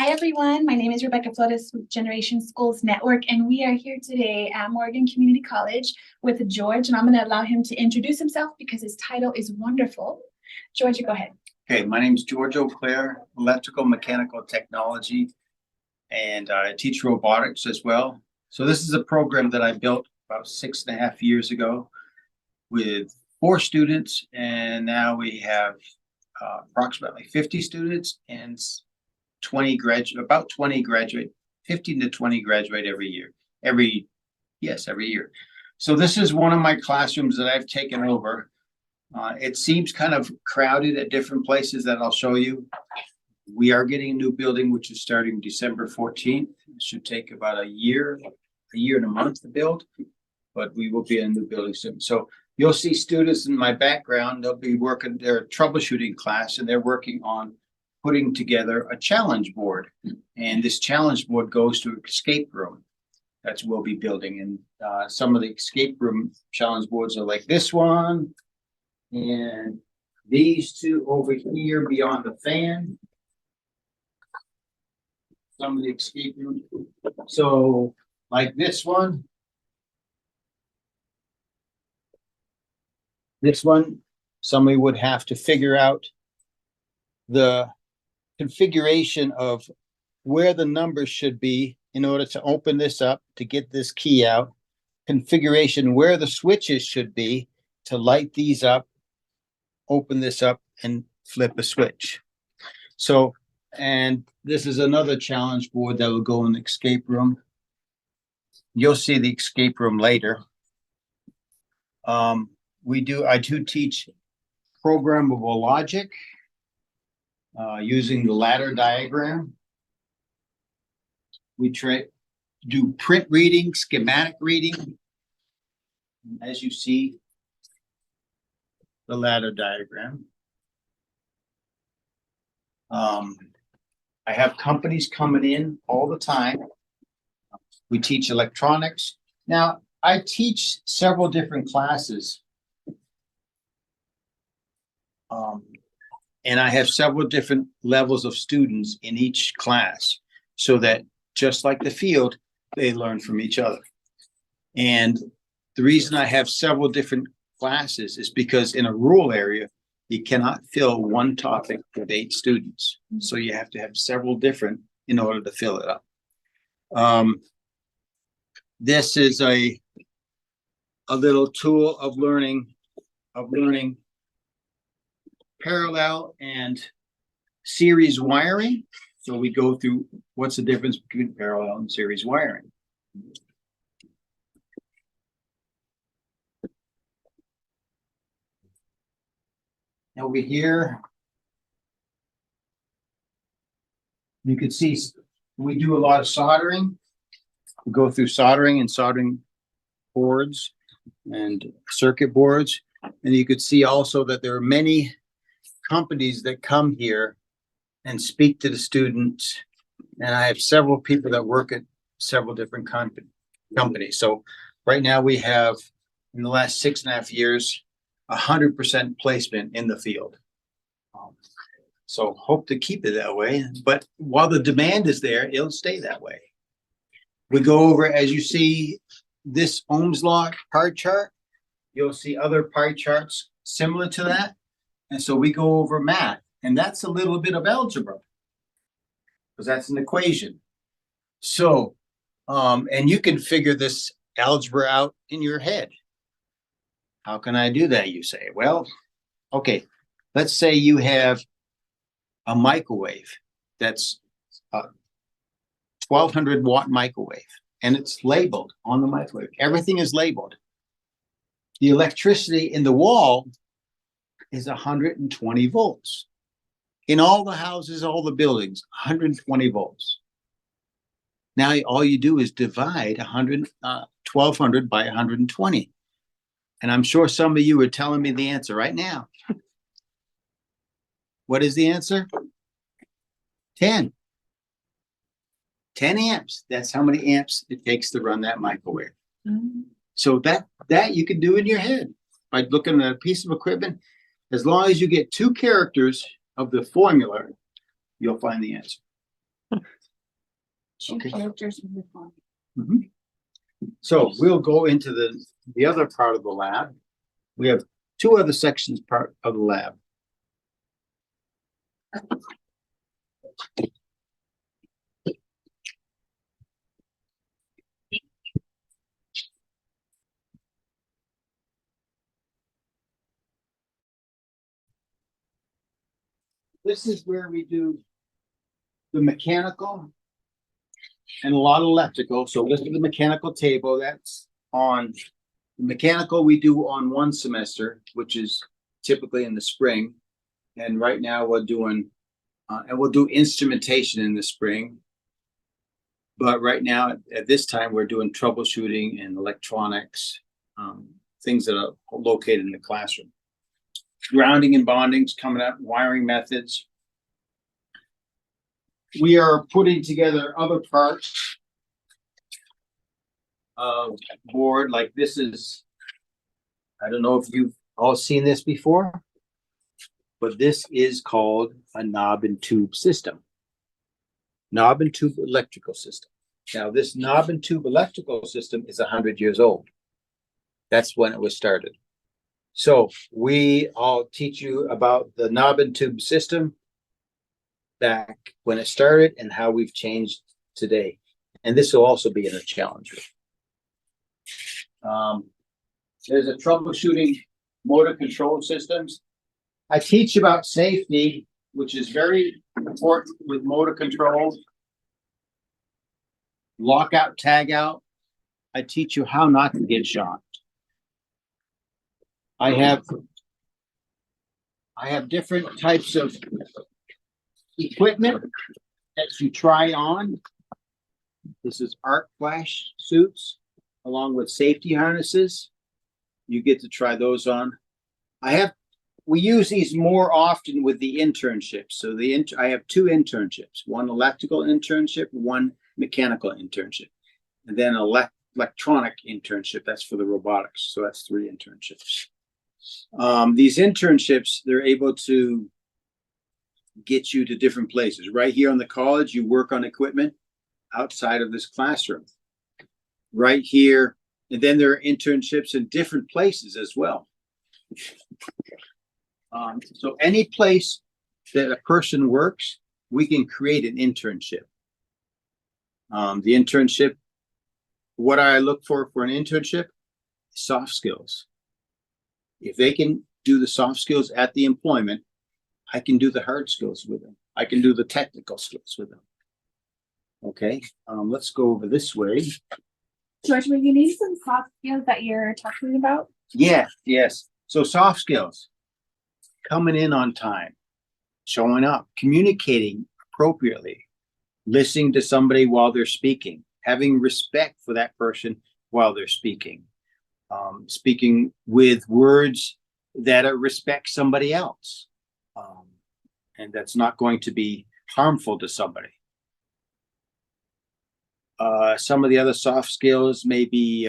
Hi, everyone. My name is Rebecca Flores with Generation Schools Network, and we are here today at Morgan Community College with George, and I'm going to allow him to introduce himself because his title is wonderful. George, go ahead. Okay, my name is George O'Clair, Electrical Mechanical Technology, and I teach robotics as well. So this is a program that I built about 6.5 years ago with 4 students, and now we have approximately 50 students and 20 graduate, 15 to 20 graduate every year. Every year. So this is one of my classrooms that I've taken over. It seems kind of crowded at different places that I'll show you. We are getting a new building, which is starting December 14th. It should take about a year and a month to build, but we will be in a new building soon. So you'll see students in my background. They'll be working their troubleshooting class, and they're working on putting together a challenge board. And this challenge board goes to escape room. That's what we'll be building. And some of the escape room challenge boards are like this one. And these two over here beyond the fan. Some of the escape room. So like this one. This one, somebody would have to figure out the configuration of where the numbers should be in order to open this up, to get this key out, configuration where the switches should be to light these up, open this up, and flip a switch. So, and this is another challenge board that will go in the escape room. You'll see the escape room later. I do teach programmable logic using the ladder diagram. We do print reading, schematic reading. As you see, the ladder diagram. I have companies coming in all the time. We teach electronics. Now, I teach several different classes. And I have several different levels of students in each class, so that just like the field, they learn from each other. And the reason I have several different classes is because in a rural area, you cannot fill one topic with 8 students. So you have to have several different in order to fill it up. This is a little tool of learning parallel and series wiring. So we go through what's the difference between parallel and series wiring. Over here, you can see we do a lot of soldering. We go through soldering and soldering boards and circuit boards. And you could see also that there are many companies that come here and speak to the students. And I have several people that work at several different companies. So right now we have, in the last 6.5 years, 100% placement in the field. So hope to keep it that way. But while the demand is there, it'll stay that way. We go over, as you see, this Ohm's law pie chart. You'll see other pie charts similar to that. And so we go over math, and that's a little bit of algebra, because that's an equation. So, and you can figure this algebra out in your head. How can I do that, you say? Well, okay, let's say you have a microwave that's a 1200 watt microwave, and it's labeled on the microwave. Everything is labeled. The electricity in the wall is 120 volts. In all the houses, all the buildings, 120 volts. Now, all you do is divide 1200 by 120. And I'm sure some of you are telling me the answer right now. What is the answer? 10. 10 amps. That's how many amps it takes to run that microwave. Mm-hmm. So that you can do in your head by looking at a piece of equipment. As long as you get 2 characters of the formula, you'll find the answer. Two Okay. characters in the phone. Mhm. So we'll go into the other part of the lab. We have two other sections part of the lab. This is where we do the mechanical and a lot of electrical. So this is the mechanical table that's on. The mechanical we do on one semester, which is typically in the spring. And right now we're doing, and we'll do instrumentation in the spring. But right now, at this time, we're doing troubleshooting and electronics, things that are located in the classroom. Grounding and bonding's coming up, wiring methods. We are putting together other parts of board, like this is, I don't know if you've all seen this before, but this is called a knob and tube system. Knob and tube electrical system. Now, this knob and tube electrical system is 100 years old. That's when it was started. So I'll teach you about the knob and tube system back when it started and how we've changed today. And this will also be in a challenge. There's a troubleshooting motor control systems. I teach about safety, which is very important with motor control. Lockout, tag out. I teach you how not to get shocked. I have different types of equipment that you try on. This is arc flash suits along with safety harnesses. You get to try those on. We use these more often with the internships. So I have two internships, one electrical internship, one mechanical internship, and then electronic internship. That's for the robotics. So that's 3 internships. These internships, they're able to get you to different places. Right here on the college, you work on equipment outside of this classroom. Right here, and then there are internships in different places as well. So any place that a person works, we can create an internship. The internship, what I look for an internship, soft skills. If they can do the soft skills at the employment, I can do the hard skills with them. I can do the technical skills with them. Okay, let's go over this way. George, will you need some soft skills that you're talking about? Yeah, yes. So soft skills, coming in on time, showing up, communicating appropriately, listening to somebody while they're speaking, having respect for that person while they're speaking, speaking with words that respect somebody else, and that's not going to be harmful to somebody. Some of the other soft skills may be.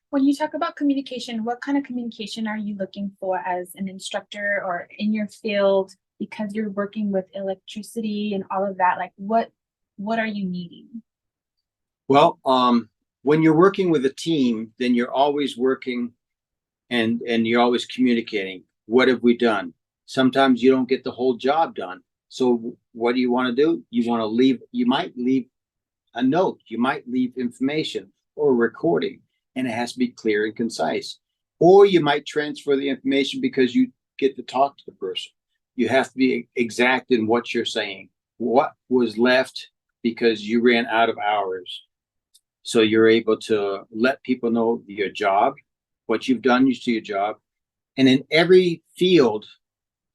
When you talk about communication, what kind of communication are you looking for as an instructor or in your field? Because you're working with electricity and all of that, like what are you needing? Well, when you're working with a team, then you're always working and you're always communicating. What have we done? Sometimes you don't get the whole job done. So what do you want to do? You might leave a note, you might leave information or a recording, and it has to be clear and concise. Or you might transfer the information because you get to talk to the person. You have to be exact in what you're saying. What was left because you ran out of hours. So you're able to let people know your job, what you've done to your job. And in every field,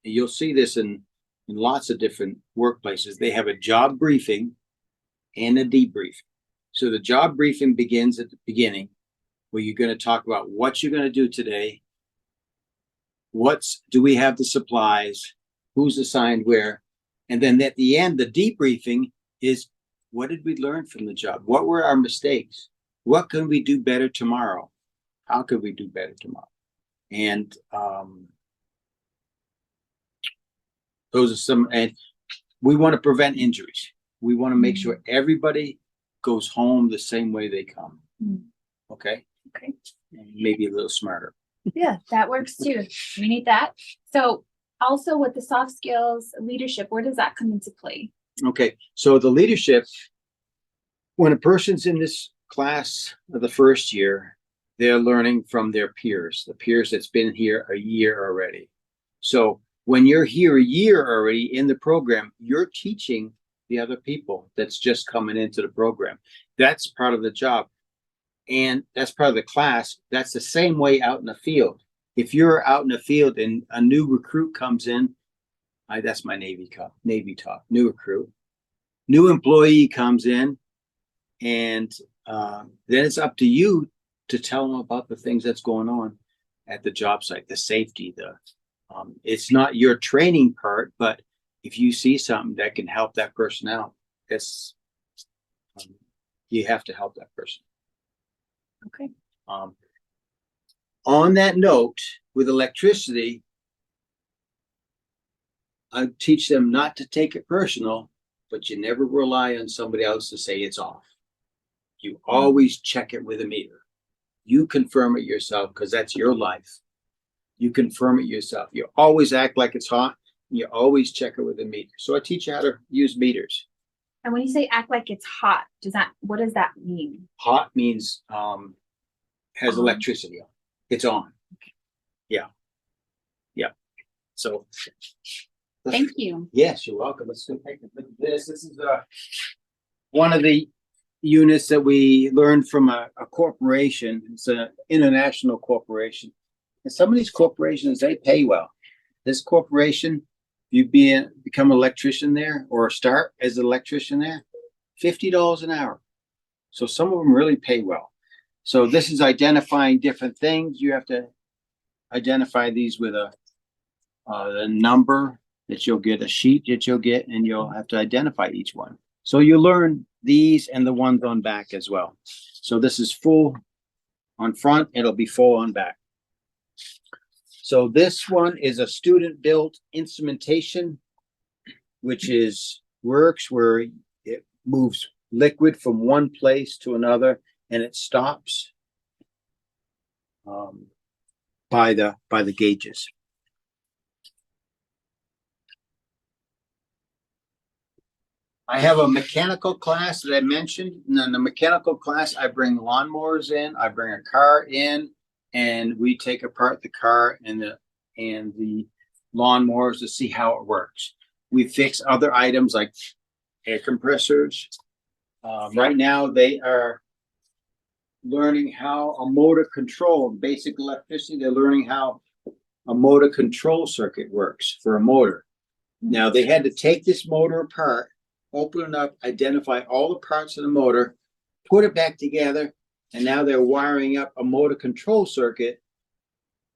you'll see this in lots of different workplaces, they have a job briefing and a debrief. So the job briefing begins at the beginning, where you're going to talk about what you're going to do today. Do we have the supplies? Who's assigned where? And then at the end, the debriefing is, what did we learn from the job? What were our mistakes? What can we do better tomorrow? How could we do better tomorrow? And those are some, and we want to prevent injuries. We want to make sure everybody goes home the same way they come. Okay? Okay. And maybe a little smarter. Yeah, that works too. We need that. So also with the soft skills, leadership, where does that come into play? Okay, so the leadership, when a person's in this class of the first year, they're learning from their peers, the peers that's been here a year already. So when you're here a year already in the program, you're teaching the other people that's just coming into the program. That's part of the job. And that's part of the class. That's the same way out in the field. If you're out in the field and a new recruit comes in, that's my Navy talk, new recruit. New employee comes in, and then it's up to you to tell them about the things that's going on at the job site, the safety, it's not your training part, but if you see something that can help that person out, you have to help that person. Okay. On that note, with electricity, I teach them not to take it personal, but you never rely on somebody else to say it's off. You always check it with a meter. You confirm it yourself because that's your life. You confirm it yourself. You always act like it's hot. You always check it with a meter. So I teach you how to use meters. And when you say act like it's hot, what does that mean? Hot means has electricity on. It's on. Yeah. Yeah. So thank you. Yes, you're welcome. Let's go take a look at this. This is one of the units that we learned from a corporation. It's an international corporation. And some of these corporations, they pay well. This corporation, you become an electrician there or start as an electrician there, $50 an hour. So some of them really pay well. So this is identifying different things. You have to identify these with a number that you'll get, a sheet that you'll get, and you'll have to identify each one. So you learn these and the ones on back as well. So this is full on front, it'll be full on back. So this one is a student-built instrumentation, which works where it moves liquid from one place to another, and it stops by the gauges. I have a mechanical class that I mentioned. And in the mechanical class, I bring lawnmowers in, I bring a car in, and we take apart the car and the lawnmowers to see how it works. We fix other items like air compressors. Right now, they are learning how a motor control, basic electricity, they're learning how a motor control circuit works for a motor. Now, they had to take this motor apart, open it up, identify all the parts of the motor, put it back together, and now they're wiring up a motor control circuit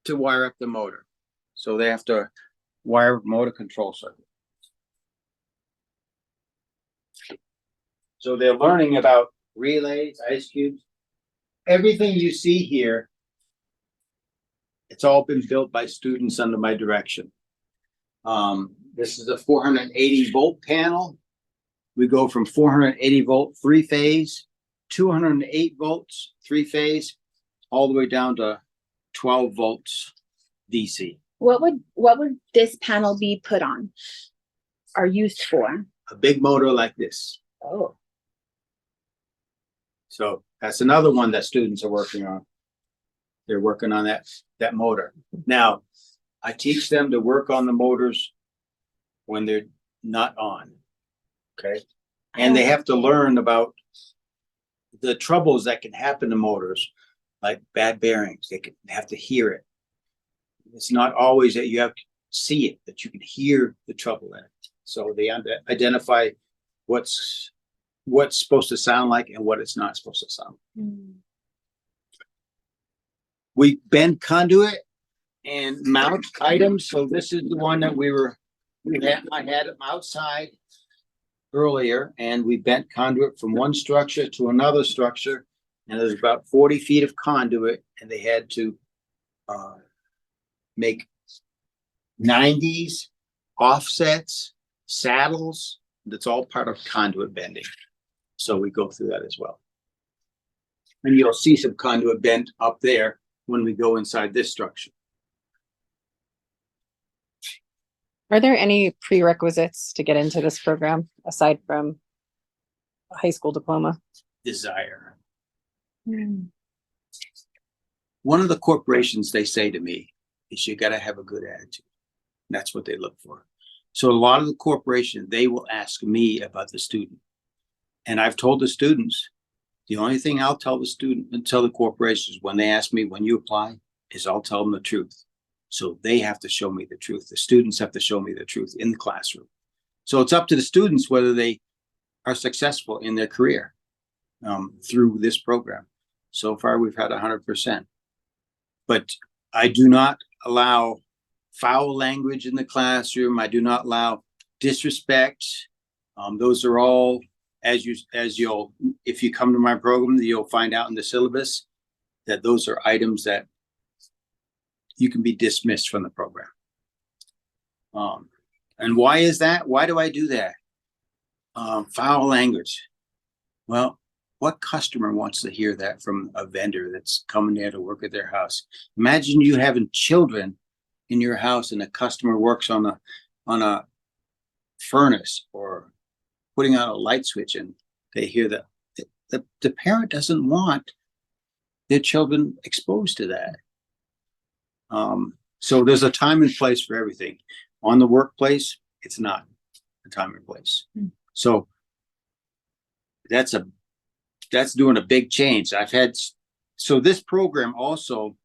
to wire up the motor. So they have to wire up motor control circuit. So they're learning about relays, ice cubes. Everything you see here, it's all been built by students under my direction. This is a 480 volt panel. We go from 480 volt 3-phase, 208 volts 3-phase, all the way down to 12 volts DC. What would this panel be put on or used for? A big motor like this. Oh. So that's another one that students are working on. They're working on that motor. Now, I teach them to work on the motors when they're not on. Okay. And they have to learn about the troubles that can happen to motors, like bad bearings. They have to hear it. It's not always that you have to see it, that you can hear the trouble in it. So they identify what's supposed to sound like and what it's not supposed to sound like. We bend conduit and mount items. So this is the one that I had them outside earlier, and we bent conduit from one structure to another structure, and there's about 40 feet of conduit, and they had to make 90s, offsets, saddles, that's all part of conduit bending. So we go through that as well. And you'll see some conduit bend up there when we go inside this structure. Are there any prerequisites to get into this program aside from a high school diploma? Desire. One of the corporations, they say to me, is you got to have a good attitude. And that's what they look for. So a lot of the corporations, they will ask me about the student. And I've told the students, the only thing I'll tell the student and tell the corporations when they ask me when you apply is I'll tell them the truth. So they have to show me the truth. The students have to show me the truth in the classroom. So it's up to the students whether they are successful in their career through this program. So far, we've had 100%. But I do not allow foul language in the classroom. I do not allow disrespect. Those are all, if you come to my program, you'll find out in the syllabus that those are items that you can be dismissed from the program. And why is that? Why do I do that? Foul language. Well, what customer wants to hear that from a vendor that's coming there to work at their house? Imagine you having children in your house and a customer works on a furnace or putting on a light switch and they hear that the parent doesn't want their children exposed to that. So there's a time and place for everything. On the workplace, it's not a time and place. So that's doing a big change. So this program also,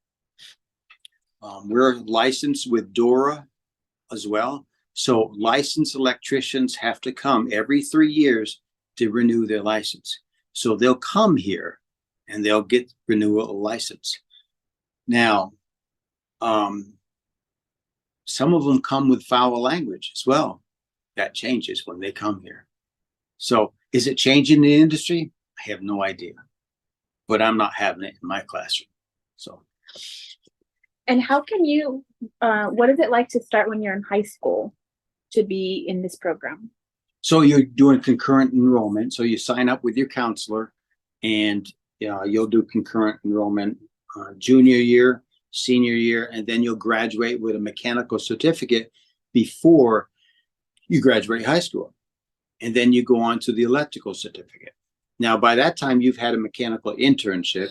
we're licensed with DORA as well. So licensed electricians have to come every 3 years to renew their license. So they'll come here and they'll get renewal of license. Now, some of them come with foul language as well. That changes when they come here. So is it changing the industry? I have no idea, but I'm not having it in my classroom. So. And how can you, what is it like to start when you're in high school to be in this program? So you're doing concurrent enrollment. So you sign up with your counselor and you'll do concurrent enrollment junior year, senior year, and then you'll graduate with a mechanical certificate before you graduate high school. And then you go on to the electrical certificate. Now, by that time, you've had a mechanical internship,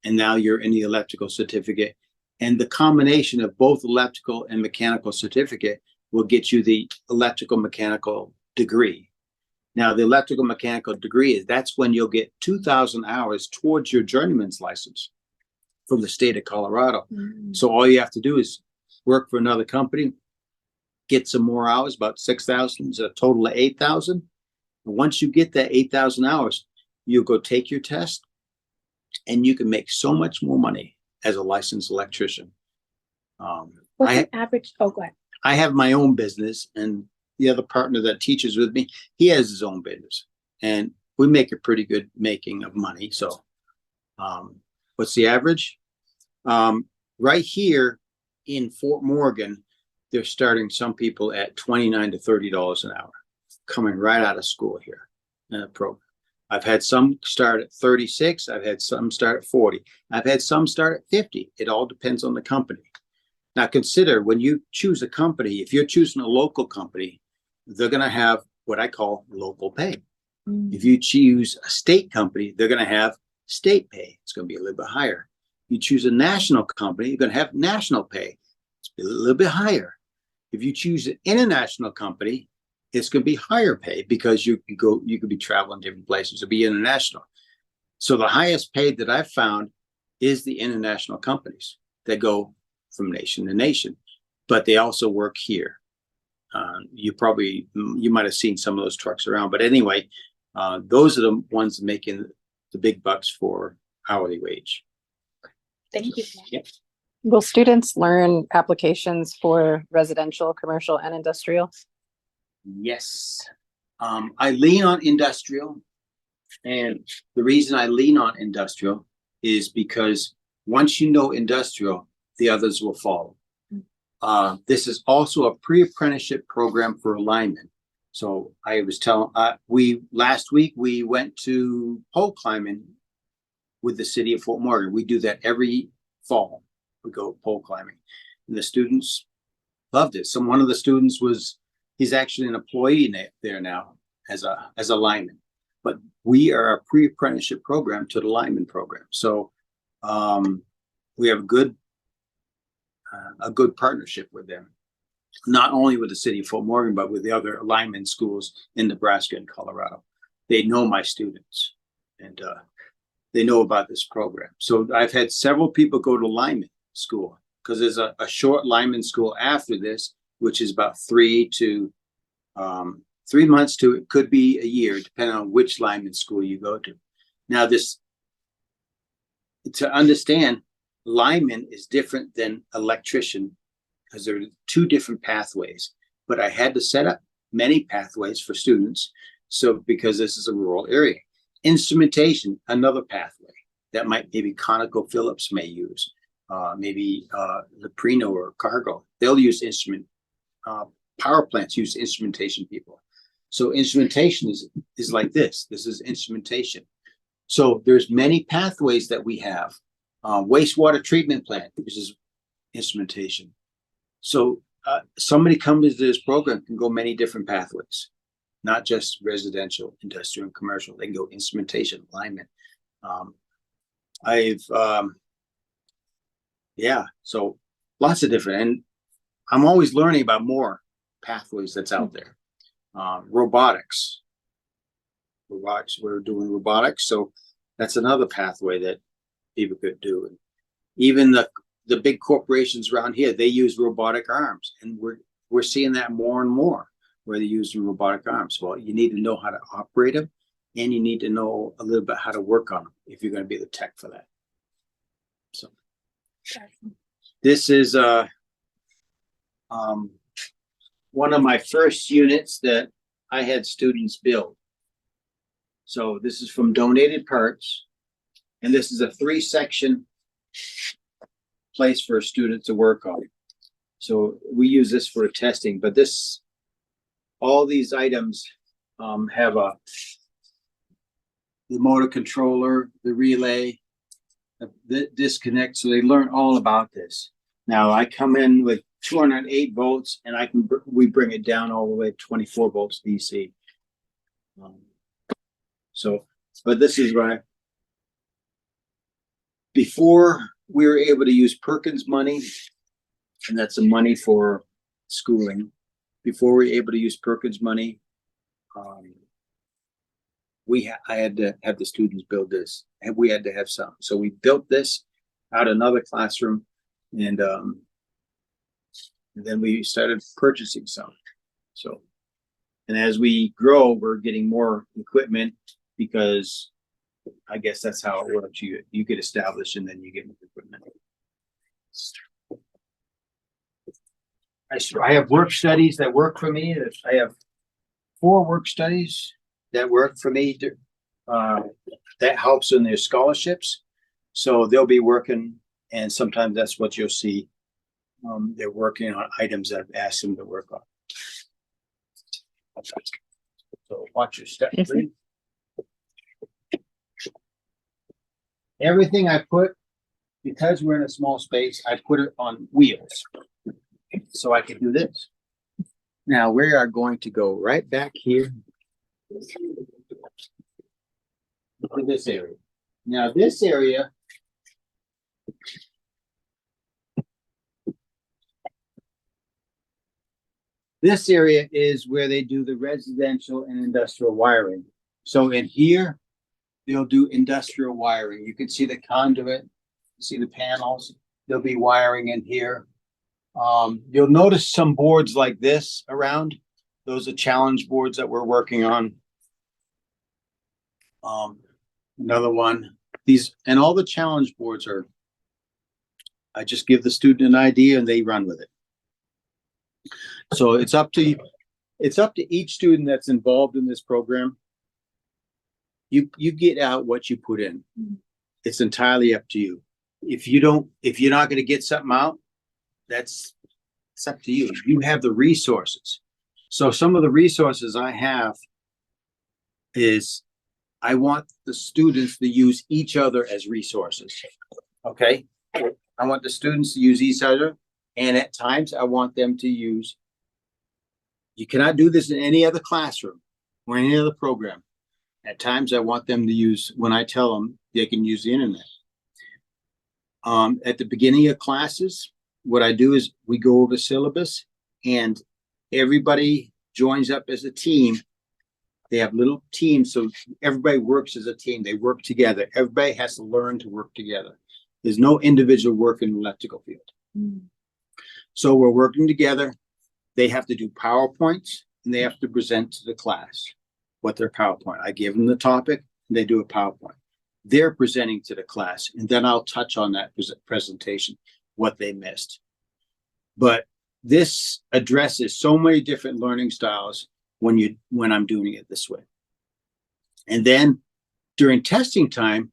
and now you're in the electrical certificate. And the combination of both electrical and mechanical certificate will get you the electrical mechanical degree. Now, the electrical mechanical degree that's when you'll get 2,000 hours towards your journeyman's license from the state of Colorado. So all you have to do is work for another company, get some more hours, about 6,000, a total of 8,000. And once you get that 8,000 hours, you'll go take your test and you can make so much more money as a licensed electrician. What's the average? Oh, go ahead. I have my own business, and the other partner that teaches with me, he has his own business, and we make a pretty good making of money. So what's the average? Right here in Fort Morgan, they're starting some people at $29 to $30 an hour, coming right out of school here in a program. I've had some start at 36. I've had some start at 40. I've had some start at 50. It all depends on the company. Now consider when you choose a company, if you're choosing a local company, they're going to have what I call local pay. If you choose a state company, they're going to have state pay. It's going to be a little bit higher. You choose a national company, you're going to have national pay. It's a little bit higher. If you choose an international company, it's going to be higher pay because you could be traveling different places to be international. So the highest paid that I've found is the international companies that go from nation to nation, but they also work here. You might have seen some of those trucks around, but anyway, those are the ones making the big bucks for hourly wage. Thank you. Yep. Will students learn applications for residential, commercial, and industrial? Yes. I lean on industrial, and the reason I lean on industrial is because once you know industrial, the others will follow. This is also a pre-apprenticeship program for linemen. So I was telling, last week we went to pole climbing with the city of Fort Morgan. We do that every fall. We go pole climbing, and the students loved it. One of the students he's actually an employee there now as a lineman, but we are a pre-apprenticeship program to the lineman program. So, we have a good partnership with them. Not only with the city of Fort Morgan, but with the other lineman schools in Nebraska and Colorado. They know my students, and they know about this program. So I've had several people go to lineman school, because there's a short lineman school after this, which is about 3 months to, it could be a year, depending on which lineman school you go to. Now, to understand, lineman is different than electrician, because there are 2 different pathways, but I had to set up many pathways for students. So, because this is a rural area. Instrumentation, another pathway that maybe ConocoPhillips may use, maybe Leprino or Cargill. They'll use power plants use instrumentation people. So instrumentation is like this. This is instrumentation. So there's many pathways that we have. Wastewater treatment plant, which is instrumentation. So somebody comes to this program can go many different pathways, not just residential, industrial, and commercial. They can go instrumentation, alignment. So lots of different, and I'm always learning about more pathways that's out there. Robotics, we're doing robotics. So that's another pathway that people could do. And even the big corporations around here, they use robotic arms, and we're seeing that more and more where they use robotic arms. Well, you need to know how to operate them, and you need to know a little bit how to work on them if you're going to be the tech for that. So this is one of my first units that I had students build. So this is from donated parts, and this is a 3-section place for a student to work on. So we use this for testing, but all these items have the motor controller, the relay, the disconnect. So they learn all about this. Now I come in with 208 volts, and we bring it down all the way to 24 volts DC. But this is right. Before we were able to use Perkins money, and that's the money for schooling. Before we were able to use Perkins money, I had to have the students build this, and we had to have some. So we built this out of another classroom, and then we started purchasing some. So, and as we grow, we're getting more equipment, because I guess that's how it works. You get established, and then you get more equipment. I have work studies that work for me. I have 4 work studies that work for me. That helps in their scholarships. So they'll be working, and sometimes that's what you'll see. They're working on items that I've asked them to work on. So watch your step, please. Everything I put, because we're in a small space, I put it on wheels, so I can do this. Now we are going to go right back here to this area. Now this area is where they do the residential and industrial wiring. So in here, they'll do industrial wiring. You can see the conduit, see the panels. There'll be wiring in here. You'll notice some boards like this around. Those are challenge boards that we're working on. Another one. And all the challenge boards are, I just give the student an idea and they run with it. So it's up to each student that's involved in this program. You get out what you put in. It's entirely up to you. If you're not going to get something out, it's up to you. You have the resources. So some of the resources I have is I want the students to use each other as resources. Okay? I want the students to use each other, and at times I want them to use, you cannot do this in any other classroom or any other program. At times I want them to use, when I tell them they can use the internet. At the beginning of classes, what I do is we go over syllabus and everybody joins up as a team. They have little teams, so everybody works as a team. They work together. Everybody has to learn to work together. There's no individual work in the electrical field. So we're working together. They have to do PowerPoints and they have to present to the class what their PowerPoint. I give them the topic and they do a PowerPoint. They're presenting to the class, and then I'll touch on that presentation, what they missed. But this addresses so many different learning styles when I'm doing it this way. And then during testing time,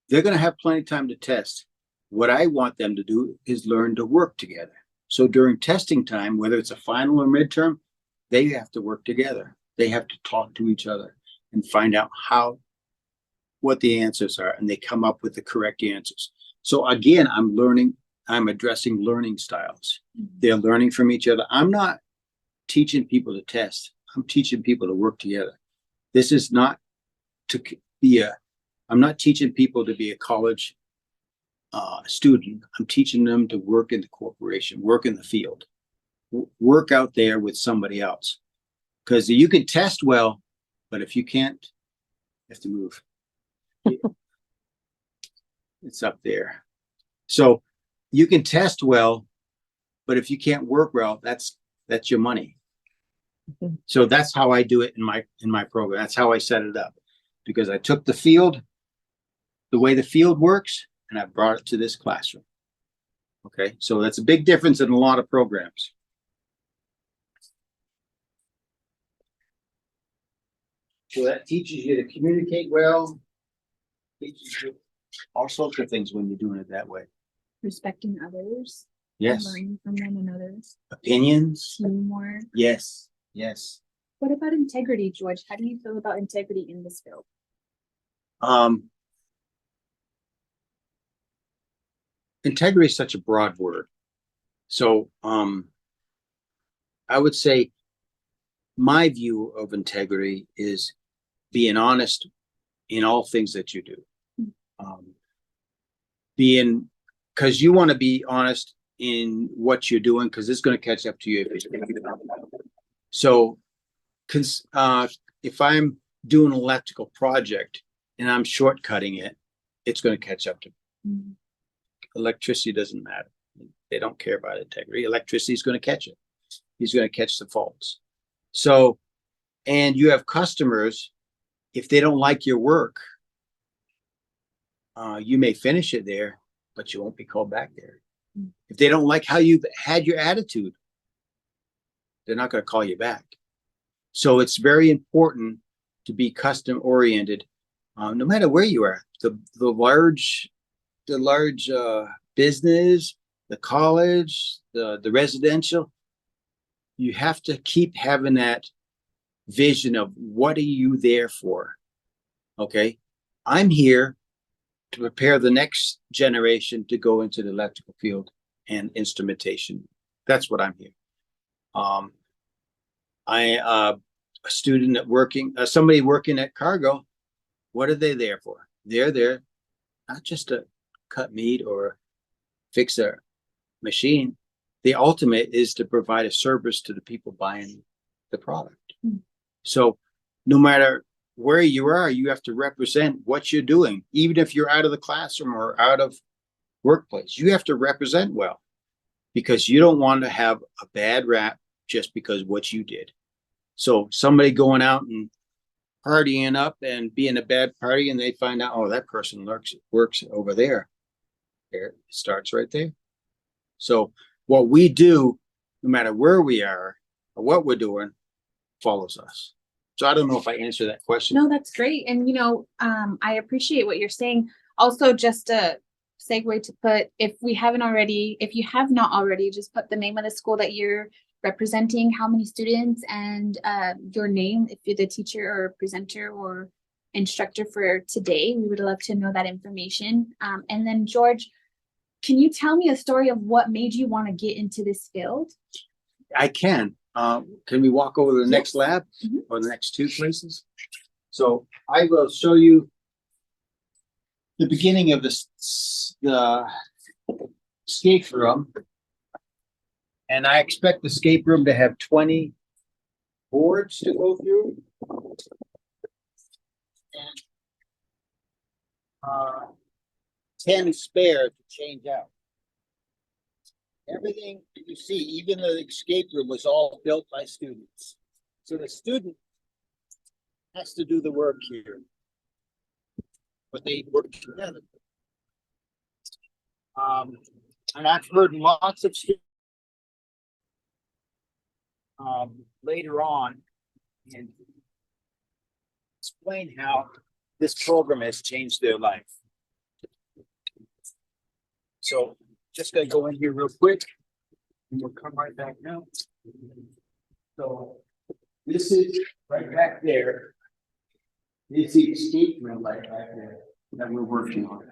they're going to have plenty of time to test. What I want them to do is learn to work together. So during testing time, whether it's a final or midterm, they have to work together. They have to talk to each other and find out what the answers are, and they come up with the correct answers. So again, I'm addressing learning styles. They're learning from each other. I'm not teaching people to test. I'm teaching people to work together. This is not to be I'm not teaching people to be a college student. I'm teaching them to work in the corporation, work in the field, work out there with somebody else. Because you can test well, but if you can't, you have to move. It's up there. So you can test well, but if you can't work well, that's your money. So that's how I do it in my program. That's how I set it up, because I took the field, the way the field works, and I brought it to this classroom. Okay, so that's a big difference in a lot of programs. So that teaches you to communicate well, teaches you all sorts of things when you're doing it that way. Respecting others. Yes. Learning from one another. Opinions. Teamwork. Yes. Yes. What about integrity, George? How do you feel about integrity in this field? Integrity is such a broad word. So I would say my view of integrity is being honest in all things that you do. Because you want to be honest in what you're doing, because it's going to catch up to you. So if I'm doing an electrical project and I'm shortcutting it, it's going to catch up to me. Electricity doesn't matter. They don't care about integrity. Electricity is going to catch it. He's going to catch the faults. So, and you have customers, if they don't like your work, you may finish it there, but you won't be called back there. If they don't like how you've had your attitude, they're not going to call you back. So it's very important to be custom oriented, no matter where you are. The large business, the college, the residential, you have to keep having that vision of what are you there for? Okay, I'm here to prepare the next generation to go into the electrical field and instrumentation. That's what I'm here. A student somebody working at Cargo, what are they there for? They're there not just to cut meat or fix a machine. The ultimate is to provide a service to the people buying the product. So no matter where you are, you have to represent what you're doing. Even if you're out of the classroom or out of workplace, you have to represent well, because you don't want to have a bad rap just because what you did. So somebody going out and partying up and being a bad party, and they find out, oh, that person works over there. There, it starts right there. So what we do, no matter where we are or what we're doing, follows us. So I don't know if I answered that question. No, that's great. And, I appreciate what you're saying. Also, just a segue to put, if you have not already, just put the name of the school that you're representing how many students and your name, if you're the teacher or presenter or instructor for today. We would love to know that information. And then George, can you tell me a story of what made you want to get into this field? I can. Can we walk over to the next Yes. lab Mhm. or the next two places? So I will show you the beginning of the escape room. And I expect the escape room to have 20 boards to go through. And 10 spare to change out. Everything you see, even the escape room, was all built by students. So the student has to do the work here, but they work together. And I've heard lots of students later on and explain how this program has changed their life. So just gonna go in here real quick and we'll come right back now. So this is right back there. It's the escape room right back there that we're working on.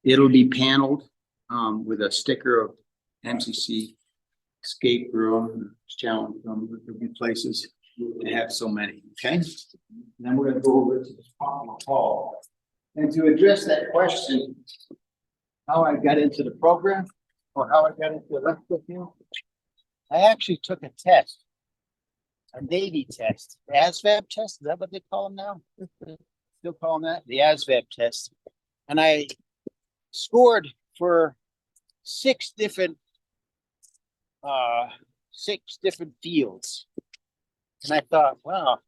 It'll be paneled with a sticker of MCC escape room, challenge room. There'll be places to have so many, okay? And then we're gonna go over to this popular hall. And to address that question, how I got into the program or how I got into the electrical field, I actually took a test, a Navy test, the ASVAB test. Is that what they call them now? Still call them that, the ASVAB test. And I scored for six different fields. And I thought, wow,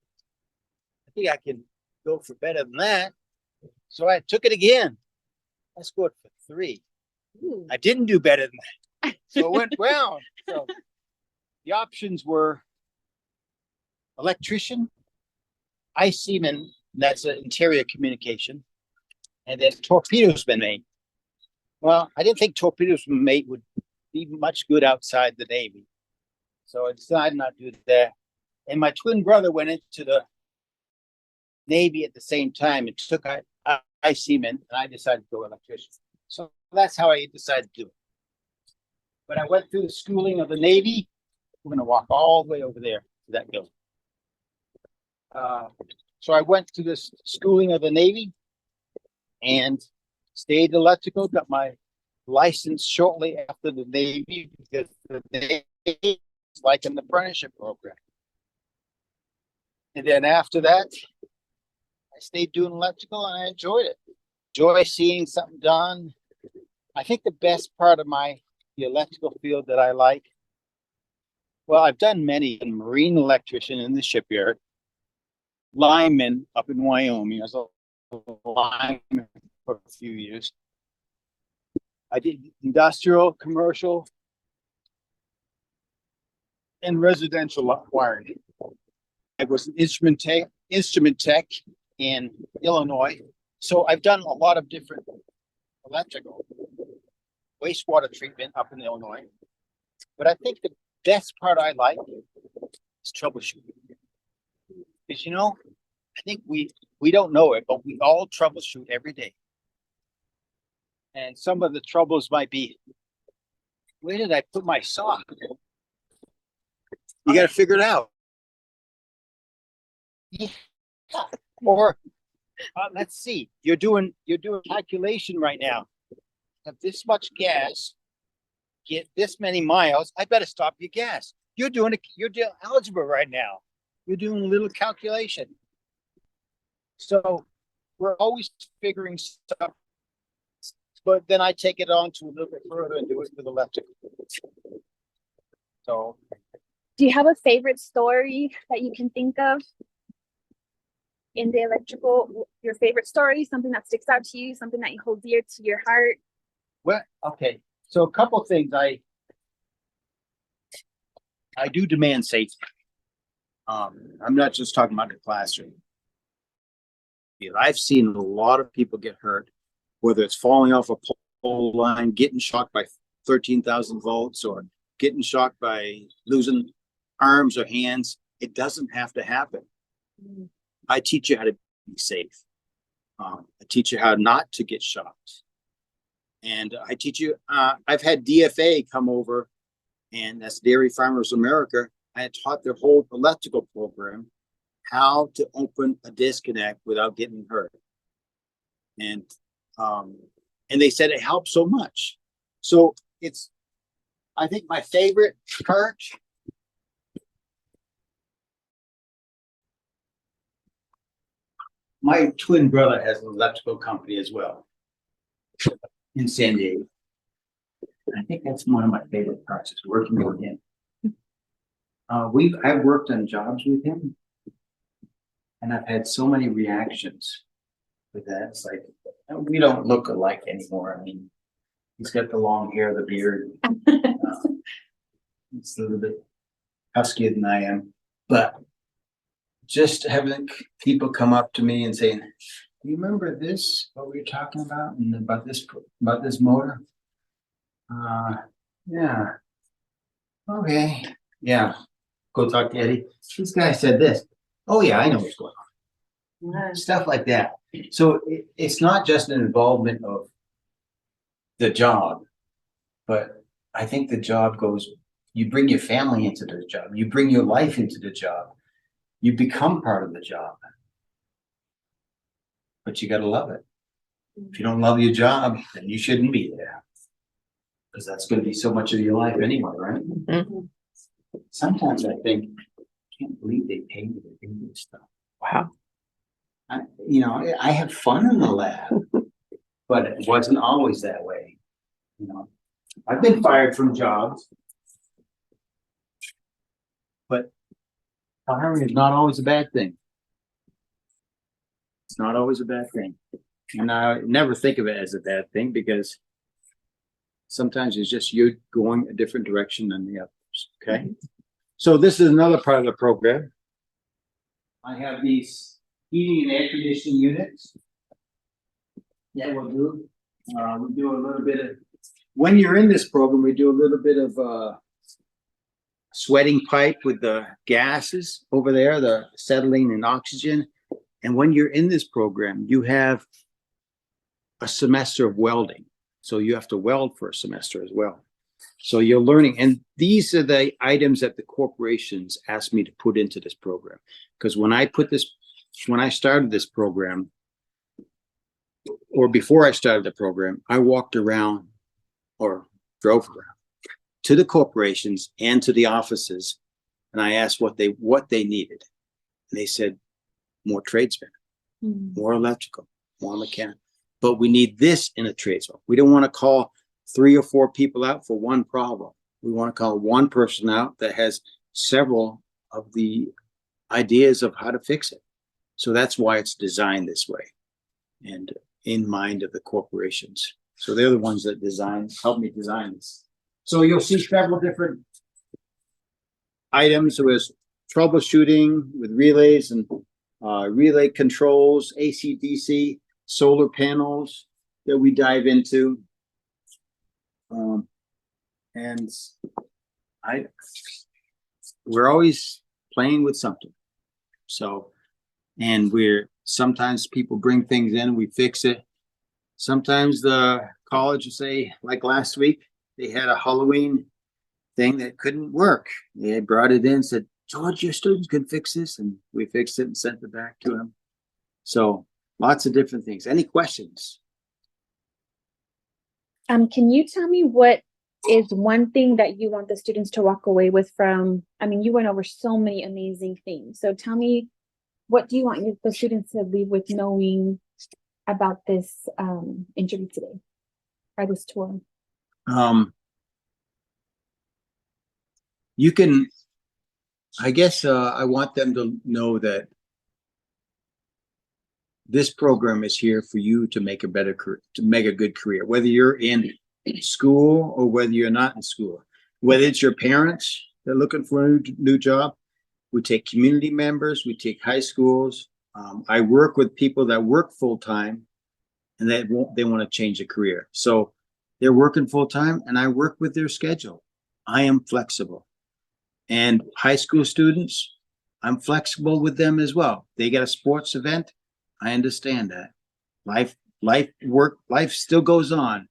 I think I can go for better than that. So I took it again. I scored for 3. Ooh. I didn't do better than that. So it went round. So the options were electrician, ice seaman, that's an interior communication, and then torpedoesman mate. Well, I didn't think torpedoesman mate would be much good outside the Navy. So I decided not to do that. And my twin brother went into the Navy at the same time and took ice seaman, and I decided to go electrician. So that's how I decided to do it. But I went through the schooling of the Navy. We're going to walk all the way over there to that building. So I went to this schooling of the Navy and stayed electrical, got my license shortly after the Navy because the Navy is like an apprenticeship program. And then after that, I stayed doing electrical and I enjoyed it. Enjoy seeing something done. I think the best part of the electrical field that I like, well, I've done many. Marine electrician in the shipyard, lineman up in Wyoming. I was a lineman for a few years. I did industrial, commercial, and residential wiring. I was an instrument tech in Illinois. So I've done a lot of different electrical, wastewater treatment up in Illinois. But I think the best part I like is troubleshooting. Because, you know, I think we don't know it, but we all troubleshoot every day. And some of the troubles might be, where did I put my sock? You got to figure it out. Yeah. Or let's see, you're doing calculation right now. Have this much gas, get this many miles. I better stop your gas. You're doing algebra right now. You're doing a little calculation. So we're always figuring stuff. But then I take it on to a little bit further and do it with electrical. So, Do you have a favorite story that you can think of in the electrical? Your favorite story, something that sticks out to you, something that you hold dear to your heart? well, okay. So a couple things I do demand safety. I'm not just talking about the classroom. I've seen a lot of people get hurt, whether it's falling off a pole line, getting shocked by 13,000 volts, or getting shocked by losing arms or hands. It doesn't have to happen. I teach you how to be safe. I teach you how not to get shot. And I teach you, I've had DFA come over, and that's Dairy Farmers America. I taught their whole electrical program how to open a disconnect without getting hurt. And they said it helps so much. So it's, I think my favorite part, my twin brother has an electrical company as well in San Diego. I think that's one of my favorite parts, is working with him. I've worked on jobs with him, and I've had so many reactions with that. It's like, we don't look alike anymore. I mean, he's got the long hair, the beard. It's a little bit huskier than I am, but just having people come up to me and saying, "Do you remember this? What we were talking about, and about this motor?" Yeah. Okay. Yeah. Go talk to Eddie. This guy said this. Oh yeah, I know what's going on. Stuff like that. So it's not just an involvement of the job, but I think the job goes, you bring your family into the job, you bring your life into the job, you become part of the job. But you gotta love it. If you don't love your job, then you shouldn't be there. Because that's gonna be so much of your life anyway, right? Mm-hmm. Sometimes I think, I can't believe they pay me to do this stuff. Wow. I have fun in the lab, but it wasn't always that way. I've been fired from jobs, but firing is not always a bad thing. It's not always a bad thing. And I never think of it as a bad thing, because sometimes it's just you going a different direction than the others. Okay. So this is another part of the program. I have these heating and air conditioning units that we'll do. We do a little bit of, when you're in this program, we do a little bit of sweating pipe with the gases over there, the acetylene and oxygen. And when you're in this program, you have a semester of welding. So you have to weld for a semester as well. So you're learning, and these are the items that the corporations asked me to put into this program. Because when I started this program, or before I started the program, I walked around or drove around to the corporations and to the offices, and I asked what they needed. And they said, more tradesmen, more electrical, more mechanical. But we need this in a tradesman. We don't want to call 3 or 4 people out for one problem. We want to call one person out that has several of the ideas of how to fix it. So that's why it's designed this way, and in mind of the corporations. So they're the ones that help me design this. So you'll see several different items with troubleshooting with relays and relay controls, AC, DC, solar panels that we dive into. And we're always playing with something. So, and sometimes people bring things in, we fix it. Sometimes the college will say, like last week, they had a Halloween thing that couldn't work. They brought it in, said, "George, your students can fix this." And we fixed it and sent it back to them. So lots of different things. Any questions? Can you tell me what is one thing that you want the students to walk away with from? I mean, you went over so many amazing things. So tell me, what do you want the students to leave with knowing about this interview today, or this tour? You can, I guess, I want them to know that this program is here for you to make a better career, to make a good career, whether you're in school or whether you're not in school. Whether it's your parents that are looking for a new job, we take community members, we take high schools. I work with people that work full-time and they want to change a career. So they're working full-time and I work with their schedule. I am flexible. And high school students, I'm flexible with them as well. They get a sports event. I understand that. Life still goes on,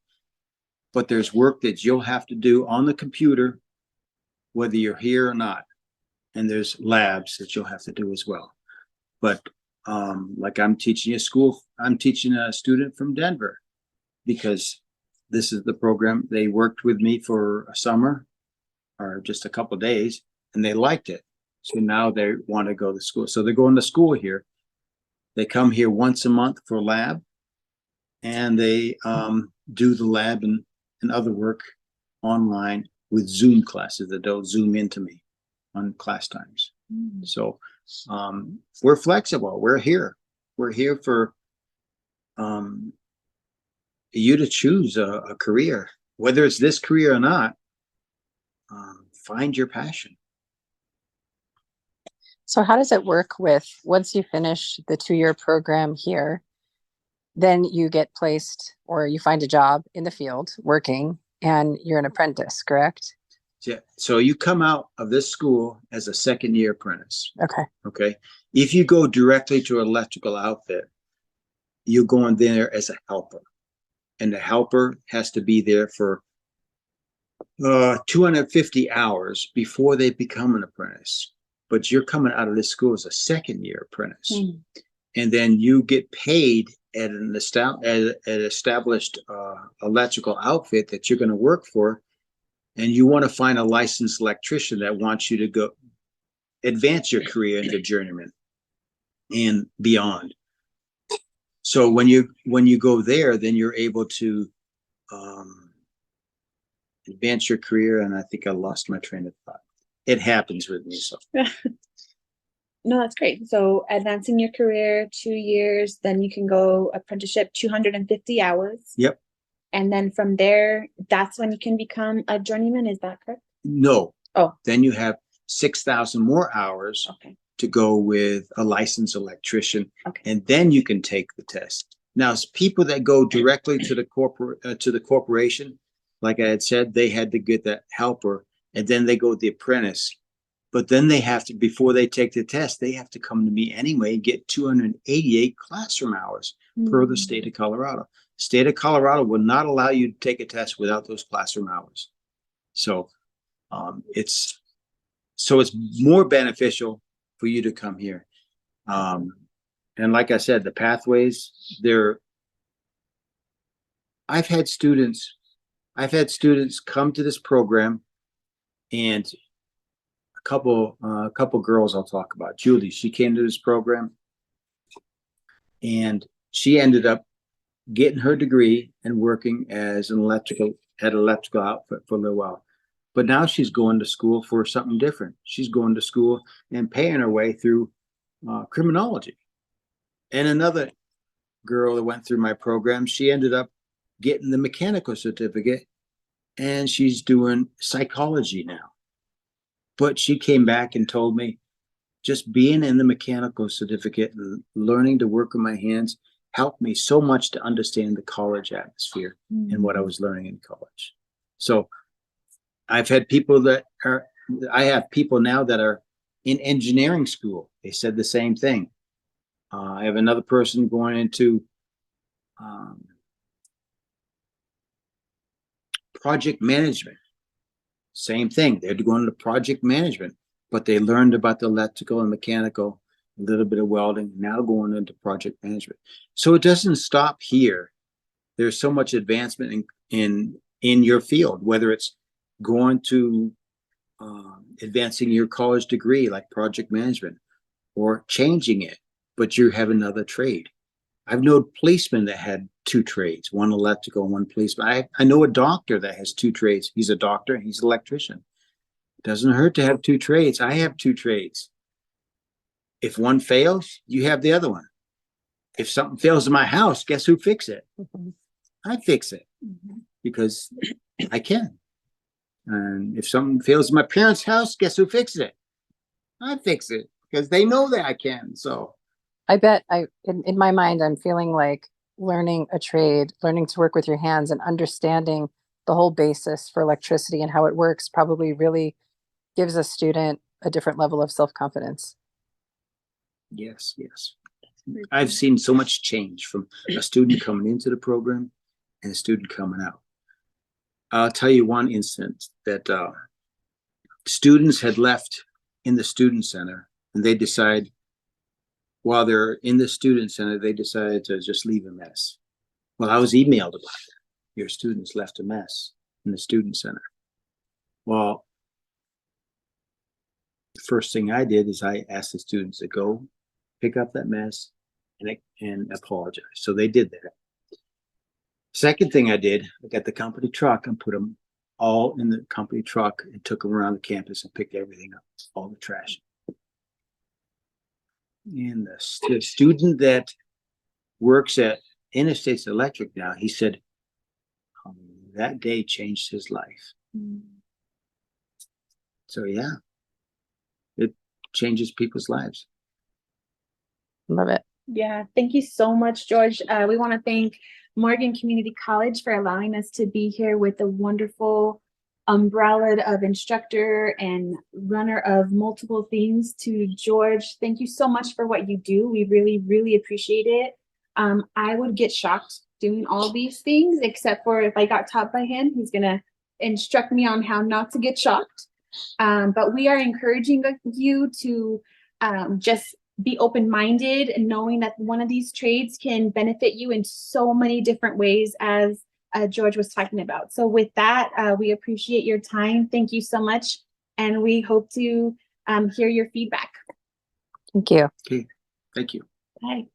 but there's work that you'll have to do on the computer, whether you're here or not. And there's labs that you'll have to do as well. But like I'm teaching a student from Denver because this is the program. They worked with me for a summer or just a couple of days and they liked it. So now they want to go to school. So they're going to school here. They come here once a month for lab and they do the lab and other work online with Zoom classes that don't Zoom into me on class times. So we're flexible. We're here. We're here for you to choose a career, whether it's this career or not. Find your passion. So how does it work with, once you finish the 2-year program here, then you get placed or you find a job in the field working and you're an apprentice, correct? Yeah. So you come out of this school as a second-year apprentice. Okay. Okay. If you go directly to an electrical outfit, you're going there as a helper. And the helper has to be there for 250 hours before they become an apprentice. But you're coming out of this school as a second-year apprentice. And then you get paid at an established electrical outfit that you're going to work for. And you want to find a licensed electrician that wants you to go advance your career into journeyman and beyond. So when you go there, then you're able to advance your career. And I think I lost my train of thought. It happens with me. So No, that's great. So advancing your career 2 years, then you can go apprenticeship 250 hours. Yep. And then from there, that's when you can become a journeyman. Is that correct? No. Oh. Then you have 6,000 more hours to go with a licensed electrician. Okay. And then you can take the test. Now, people that go directly to the corporation, like I had said, they had to get that helper and then they go the apprentice. But then they have to, before they take the test, they have to come to me anyway and get 288 classroom hours per the state of Colorado. State of Colorado will not allow you to take a test without those classroom hours. So it's more beneficial for you to come here. And like I said, the pathways, I've had students come to this program, and a couple girls I'll talk about. Julie, she came to this program and she ended up getting her degree and working as an electrical outfit for a little while. But now she's going to school for something different. She's going to school and paying her way through criminology. And another girl that went through my program, she ended up getting the mechanical certificate and she's doing psychology now. But she came back and told me just being in the mechanical certificate and learning to work with my hands helped me so much to understand the college atmosphere and what I was learning in college. So I have people now that are in engineering school. They said the same thing. I have another person going into project management. Same thing. They're going into project management, but they learned about the electrical and mechanical, a little bit of welding, now going into project management. So it doesn't stop here. There's so much advancement in your field, whether it's going to advancing your college degree like project management or changing it, but you have another trade. I've known policemen that had 2 trades, one electrical, one policeman. I know a doctor that has 2 trades. He's a doctor, he's an electrician. It doesn't hurt to have 2 trades. I have 2 trades. If one fails, you have the other one. If something fails in my house, guess who fixes it? I fix it because I can. And if something fails in my parents' house, guess who fixes it? I fix it because they know that I can. So I bet in my mind, I'm feeling like learning a trade, learning to work with your hands and understanding the whole basis for electricity and how it works probably really gives a student a different level of self-confidence. Yes, yes. I've seen so much change from a student coming into the program and a student coming out. I'll tell you one instance that students had left in the student center, and they decide while they're in the student center, they decided to just leave a mess. Well, I was emailed about it. Your students left a mess in the student center. Well, the first thing I did is I asked the students to go pick up that mess and apologize. So they did that. Second thing I did, I got the company truck and put them all in the company truck and took them around the campus and picked everything up, all the trash. And the student that works at Interstates Electric now, he said that day changed his life. So yeah, it changes people's lives. Love it. Yeah, thank you so much, George. We want to thank Morgan Community College for allowing us to be here with a wonderful umbrella of instructor and runner of multiple things. To George, thank you so much for what you do. We really, really appreciate it. I would get shocked doing all these things, except for if I got taught by him. He's gonna instruct me on how not to get shocked. But we are encouraging you to just be open-minded and knowing that one of these trades can benefit you in so many different ways, as George was talking about. So with that, we appreciate your time. Thank you so much. And we hope to hear your feedback. Thank you. Okay, thank you. Bye.